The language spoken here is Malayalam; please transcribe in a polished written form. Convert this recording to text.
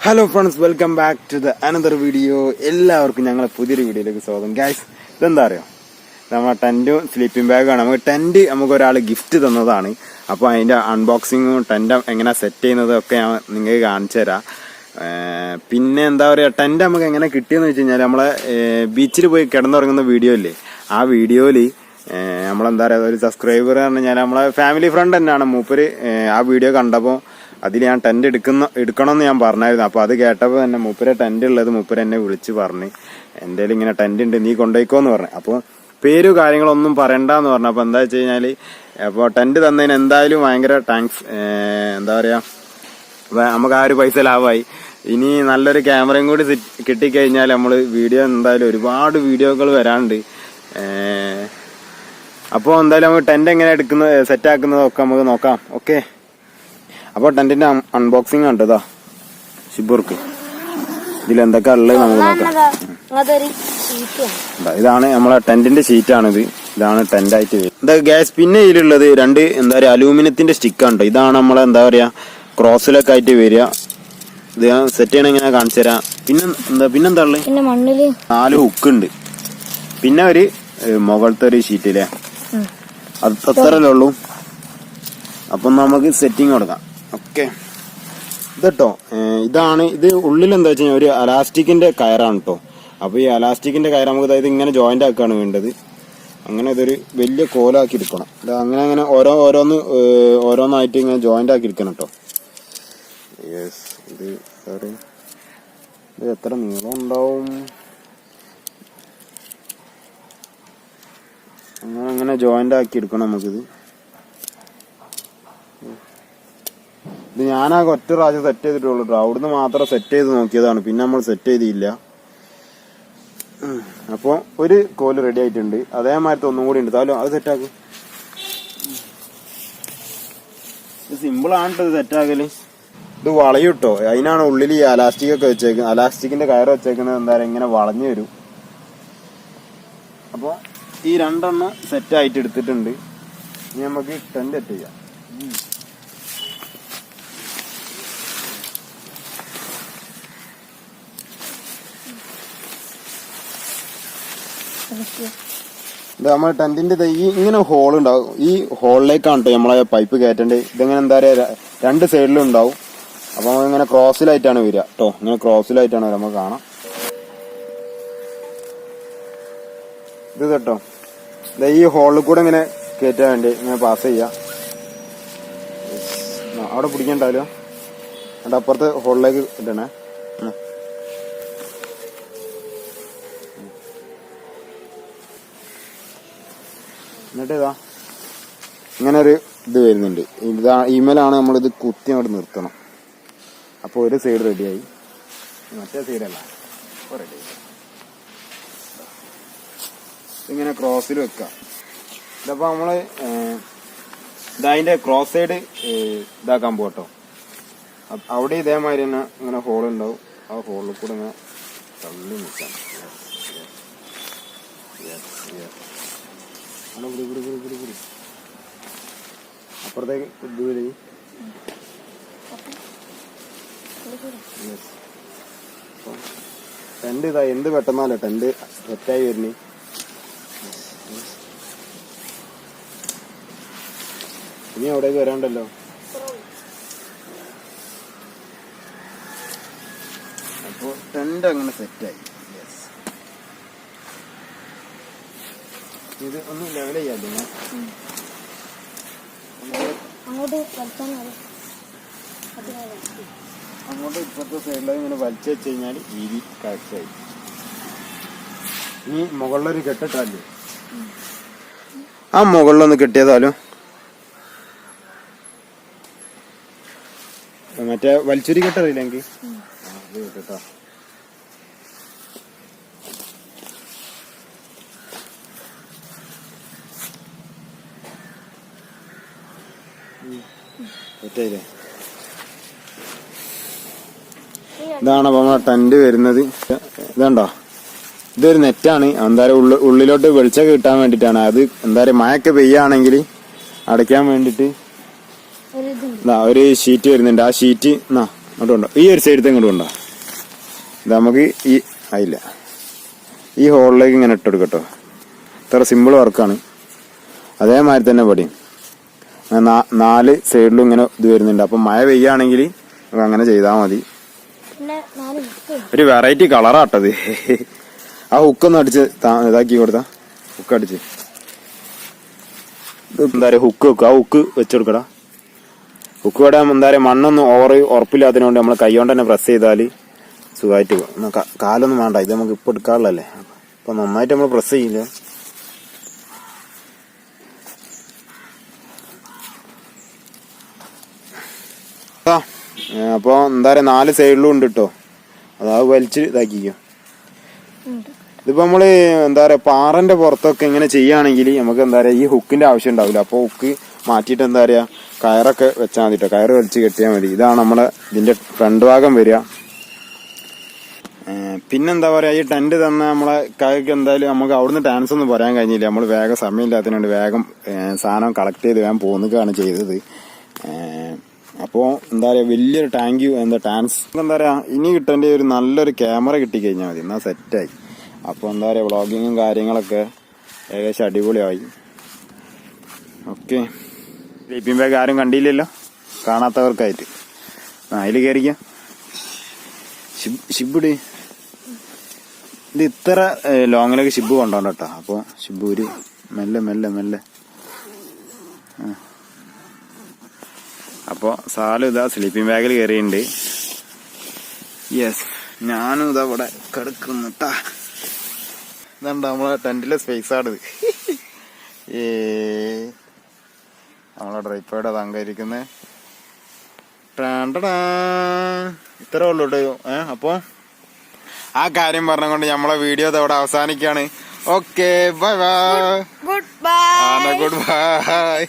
Hello friends, welcome back to the another video. എല്ലാവർക്കും ഞങ്ങളെ പുതിയൊരു വീഡിയോയിലേക്ക് സ്വാഗതം. ഗൈസ്, ഇതെന്താ അറിയോ, നമ്മുടെ ടെന്റും സ്ലീപ്പിംഗ് ബാഗാണ്. നമുക്ക് ടെന്റ് ഒരാൾ ഗിഫ്റ്റ് തന്നതാണ്. അപ്പോൾ അതിന്റെ അൺബോക്സിങ്ങും ടെന്റ് എങ്ങനെ സെറ്റ് ചെയ്യുന്നതും ഒക്കെ ഞാൻ നിങ്ങൾക്ക് കാണിച്ചു തരാം. പിന്നെ എന്താ പറയുക, ടെന്റ് നമുക്ക് എങ്ങനെ കിട്ടിയെന്ന് വെച്ച് കഴിഞ്ഞാൽ നമ്മളെ ബീച്ചിൽ പോയി കിടന്നുറങ്ങുന്ന വീഡിയോ ഇല്ലേ, ആ വീഡിയോയിൽ നമ്മളെന്താ പറയുക, ഒരു സബ്സ്ക്രൈബർ പറഞ്ഞു കഴിഞ്ഞാൽ നമ്മളെ ഫാമിലി ഫ്രണ്ട് തന്നെയാണ് മൂപ്പര്. ആ വീഡിയോ കണ്ടപ്പോൾ അതിൽ ഞാൻ ടെന്റ് എടുക്കണമെന്ന് ഞാൻ പറഞ്ഞായിരുന്നു. അപ്പോൾ അത് കേട്ടപ്പോൾ തന്നെ മൂപ്പരെ ടെന്റ് ഉള്ളത് മൂപ്പര് എന്നെ വിളിച്ച് പറഞ്ഞ് എൻ്റെ ഇങ്ങനെ ടെന്റ് ഉണ്ട്, നീ കൊണ്ടുപോയിക്കോന്ന് പറഞ്ഞു. അപ്പോൾ പേരും കാര്യങ്ങളൊന്നും പറയണ്ടെന്ന് പറഞ്ഞു. അപ്പോൾ എന്താ വെച്ച് കഴിഞ്ഞാൽ, അപ്പോൾ ടെന്റ് തന്നതിന് എന്തായാലും ഭയങ്കര താങ്ക്സ്. എന്താ പറയുക, നമുക്ക് ആ ഒരു പൈസ ലാഭമായി. ഇനി നല്ലൊരു ക്യാമറയും കൂടി കിട്ടിക്കഴിഞ്ഞാൽ നമ്മൾ വീഡിയോ എന്തായാലും ഒരുപാട് വീഡിയോകൾ വരാനുണ്ട്. അപ്പോൾ എന്തായാലും നമുക്ക് ടെന്റ് എങ്ങനെ സെറ്റ് ആക്കുന്നതൊക്കെ നമുക്ക് നോക്കാം. ഓക്കെ, അപ്പോൾ ടെന്റിന്റെ അൺബോക്സിങ് കണ്ടതാ ഷിബുർക്ക്. ഇതിൽ എന്തൊക്കെ ഉള്ളത് നമുക്ക് നോക്കാം. ഇതാണ് നമ്മളെ ടെന്റിന്റെ ഷീറ്റാണിത്. ഇതാണ് ടെന്റ് ആയിട്ട് എന്താ ഗ്യാസ്. പിന്നെ ഇതിലുള്ളത് രണ്ട് എന്താ പറയാ അലൂമിനിയത്തിന്റെ സ്റ്റിക്കാണ് കേട്ടോ. ഇതാണ് നമ്മളെ എന്താ പറയാ ക്രോസിലൊക്കെ ആയിട്ട് വരിക. ഇത് ഞാൻ സെറ്റ് ചെയ്യണ ഇങ്ങനെ കാണിച്ചു തരാം. പിന്നെന്താ ഉള്ളത്, 4 ഹുക്ക് ഉണ്ട്. പിന്നെ ഒരു മുകളത്തെ ഒരു ഷീറ്റില്ലേ, അത്രല്ലേ ഉള്ളൂ. അപ്പം നമുക്ക് സെറ്റിങ് കൊടുക്കാം. ഓക്കെ, ഇതട്ടോ ഇത് ഉള്ളിൽ എന്താ വെച്ച് കഴിഞ്ഞാൽ ഒരു അലാസ്റ്റിക്കിന്റെ കയറാണ് കേട്ടോ. അപ്പൊ ഈ അലാസ്റ്റിക്കിന്റെ കയർ നമുക്ക് അതായത് ഇങ്ങനെ ജോയിന്റ് ആക്കാണ് വേണ്ടത്. അങ്ങനെ ഇതൊരു വലിയ കോലാക്കി എടുക്കണം. അങ്ങനെ അങ്ങനെ ഓരോന്നായിട്ട് ഇങ്ങനെ ജോയിന്റ് ആക്കി എടുക്കണം കേട്ടോ. യെസ്, ഇത് എത്ര നീളം ഉണ്ടാവും, അങ്ങനെ ജോയിന്റ് ആക്കി എടുക്കണം നമുക്കിത്. ഇത് ഞാനാകെ ഒറ്റ പ്രാവശ്യം സെറ്റ് ചെയ്തിട്ടുള്ളൂ കേട്ടോ. അവിടുന്ന് മാത്രം സെറ്റ് ചെയ്ത് നോക്കിയതാണ്, പിന്നെ നമ്മൾ സെറ്റ് ചെയ്തില്ല. അപ്പോൾ ഒരു കോല് റെഡി ആയിട്ടുണ്ട്. അതേമാതിരത്തെ ഒന്നും കൂടി ഉണ്ട്. താലും അത് സെറ്റാക്കും. ഇത് സിമ്പിളാണ് കേട്ടോ ഇത് സെറ്റാക്കല്. ഇത് വളയും കേട്ടോ. അതിനാണ് ഉള്ളിൽ ഈ അലാസ്റ്റിക് ഒക്കെ വെച്ചേക്കുന്നത്. അലാസ്റ്റിക്കിന്റെ കയറ് വെച്ചേക്കുന്നത് എന്താ പറയുക, ഇങ്ങനെ വളഞ്ഞു വരും. അപ്പോൾ ഈ 2 എണ്ണം സെറ്റ് ആയിട്ട് എടുത്തിട്ടുണ്ട്. ഇനി നമുക്ക് ടെന്റ് സെറ്റ് ചെയ്യാം. ഇത് നമ്മളെ ടെന്റിന്റെ ഇങ്ങനെ ഹോൾ ഉണ്ടാവും. ഈ ഹോളിലേക്കാണ് കേട്ടോ നമ്മളെ പൈപ്പ് കയറ്റേണ്ടത്. ഇതെങ്ങനെ എന്താ പറയാ 2 സൈഡിലും ഉണ്ടാവും. അപ്പൊ ഇങ്ങനെ ക്രോസിലായിട്ടാണ് വരിക കേട്ടോ. ഇങ്ങനെ ക്രോസിലായിട്ടാണ് വരിക. നമുക്ക് കാണാം ഇത് കേട്ടോ. ഈ ഹോളിൽ കൂടെ ഇങ്ങനെ കയറ്റാൻ വേണ്ടി ഇങ്ങനെ പാസ് ചെയ്യാം. അവിടെ പിടിക്കണ്ടാവില്ല, എന്നിട്ട് അപ്പുറത്തെ ഹോളിലേക്ക് ഇടണേ. എന്നിട്ട് ഇതാ ഇങ്ങനെ ഒരു ഇത് വരുന്നുണ്ട്. ഇമേലാണ് നമ്മളിത് കുത്തി അങ്ങോട്ട് നിർത്തണം. അപ്പോൾ ഒരു സൈഡ് റെഡിയായി, മറ്റേ സൈഡല്ല അപ്പോൾ റെഡിയായി. ഇങ്ങനെ ക്രോസിൽ വെക്കാം. ഇതപ്പോൾ നമ്മള് ഇതതിന്റെ ക്രോസ് സൈഡ് ഇതാക്കാൻ പോട്ടോ. അവിടെ ഇതേമാതിരി തന്നെ ഇങ്ങനെ ഹോൾ ഉണ്ടാവും. ആ ഹോളിൽ കൂടെ ഇങ്ങനെ തള്ളി നിൽക്കാം. അപ്പുറത്തേക്ക് ടെന്റ് ഇതാ എന്ത് പെട്ടെന്നല്ലേ ടെന്റ് സെറ്റായി വരുന്നേ. ഇനി അവിടേക്ക് വരാണ്ടല്ലോ. അപ്പൊ ടെന്റ് അങ്ങനെ സെറ്റായി. ഇത് ഒന്ന് ലെവൽ ചെയ്യാല്ലേ, അങ്ങോട്ട് ഇപ്പുറത്തെ സൈഡിലേക്ക് ഇങ്ങനെ വലിച്ചു വെച്ച് കഴിഞ്ഞാൽ വീതി കാഴ്ചയായി. ഇനി മുകളിലൊരു കെട്ടിട്ടാലേ, ആ മുകളിലൊന്ന് കെട്ടിയതാലോ. മറ്റേ വലിച്ചൊരു കെട്ടറിയില്ലെങ്കിൽ അത് കേട്ടോ. ഇതാണ് അപ്പൊ നമ്മളെ ടെന്റ് വരുന്നത്. ഇതുണ്ടോ, ഇതൊരു നെറ്റാണ്. എന്താ പറയുക ഉള്ളിലോട്ട് വെളിച്ചം കിട്ടാൻ വേണ്ടിട്ടാണ്. അത് എന്താ പറയുക മഴയൊക്കെ പെയ്യാണെങ്കിൽ അടയ്ക്കാൻ വേണ്ടിട്ട് ഒരു ഷീറ്റ് വരുന്നുണ്ട്. ആ ഷീറ്റ് അങ്ങോട്ട് കൊണ്ടോ, ഈ ഒരു സൈഡത്തെ ഇങ്ങോട്ട് കൊണ്ടോ. ഇത് നമുക്ക് ഈ ആയില്ല, ഈ ഹോളിലേക്ക് ഇങ്ങനെ ഇട്ടെടുക്കട്ടോ. ഇത്ര സിമ്പിൾ വർക്കാണ്. അതേമാതിരി തന്നെ പടിയും 4 സൈഡിലും ഇങ്ങനെ ഇത് വരുന്നുണ്ട്. അപ്പം മഴ പെയ്യാണെങ്കിൽ അങ്ങനെ ചെയ്താൽ മതി. ഒരു വെറൈറ്റി കളറാട്ടത്. ആ ഹുക്കൊന്നും അടിച്ച് ഇതാക്കി കൊടുത്താ, ഹുക്ക് അടിച്ച് എന്താ പറയുക, ഹുക്ക് വെക്കുക. ആ ഹുക്ക് വെച്ചെടുക്കടാ. ഹുക്ക് ഇവിടെ എന്താ പറയുക, മണ്ണൊന്നും ഉറപ്പില്ലാത്തതിനോണ്ട് നമ്മൾ കൈ കൊണ്ട് തന്നെ പ്രസ് ചെയ്താൽ സുഖമായിട്ട് പോകും. കാലൊന്നും വേണ്ട, ഇത് നമുക്ക് ഇപ്പൊ എടുക്കാനുള്ളല്ലേ. അപ്പൊ നന്നായിട്ട് നമ്മൾ പ്രസ് ചെയ്യില്ല. അപ്പൊ എന്താ പറയാ 4 സൈഡിലും ഉണ്ട് കേട്ടോ. അതായത് വലിച്ച് ഇതാക്കിക്കോ. ഇതിപ്പോ നമ്മള് എന്താ പറയാ പാറന്റെ പുറത്തൊക്കെ ഇങ്ങനെ ചെയ്യുകയാണെങ്കിൽ നമുക്ക് എന്താ പറയാ ഈ ഹുക്കിന്റെ ആവശ്യം ഉണ്ടാവില്ല. അപ്പൊ ഹുക്ക് മാറ്റിയിട്ട് എന്താ പറയാ കയറൊക്കെ വെച്ചാൽ മതി കേട്ടോ. കയറ് വലിച്ച് കെട്ടിയാൽ മതി. ഇതാണ് നമ്മളെ ഇതിന്റെ ഫ്രണ്ട് ഭാഗം വരിക. പിന്നെന്താ പറയാ, ഈ ടെന്റ് തന്ന നമ്മളെ കൈക്ക് എന്തായാലും നമുക്ക് അവിടുന്ന് ടാൻസ് ഒന്നും പറയാൻ കഴിഞ്ഞില്ല. നമ്മൾ വേഗം സമയമില്ലാത്തതിനുണ്ട് വേഗം സാധനം കളക്ട് ചെയ്ത് വേഗം പോകുന്നതാണ് ചെയ്തത്. അപ്പോ എന്താ പറയാ വലിയൊരു ടാൻസ് എന്താ പറയാ ഇനി കിട്ടേണ്ട ഒരു നല്ലൊരു ക്യാമറ കിട്ടിക്കഴിഞ്ഞാൽ മതി, എന്നാ സെറ്റായി. അപ്പോൾ എന്താ പറയാ വ്ളോഗിങ്ങും കാര്യങ്ങളൊക്കെ ഏകദേശം അടിപൊളിയായി. ഓക്കെ, സ്ലീപ്പിംഗ് ബാഗ് ആരും കണ്ടില്ലല്ലോ, കാണാത്തവർക്കായിട്ട്. അതിൽ കയറിക്കാം. ഷിബിട് ഇത് ഇത്ര ലോങ്ങിലേക്ക് ഷിബ് കൊണ്ടോണ്ട കേട്ടോ. അപ്പോൾ ഷിബ് ഒരു മെല്ലെ മെല്ലെ മെല്ലെ. അപ്പോൾ സാലും ഇതാ സ്ലീപ്പിംഗ് ബാഗിൽ കയറിയിട്ടുണ്ട്. യെസ്, ഞാനും ഇതാ ഇവിടെ കിടക്കുന്നു കേട്ടാ. ഇതാണ്ട് നമ്മളെ ടെന്റിലെ സ്പേസ് ആണിത്. നമ്മളെ ഡ്രൈപ്പേഡ് അതങ്കരിക്കുന്നത് ഇത്രേ ഉള്ളൂ കേട്ടോ. അപ്പൊ ആ കാര്യം പറഞ്ഞുകൊണ്ട് നമ്മളെ വീഡിയോ ഇവിടെ അവസാനിക്കാണ്. Okay, bye bye, good by.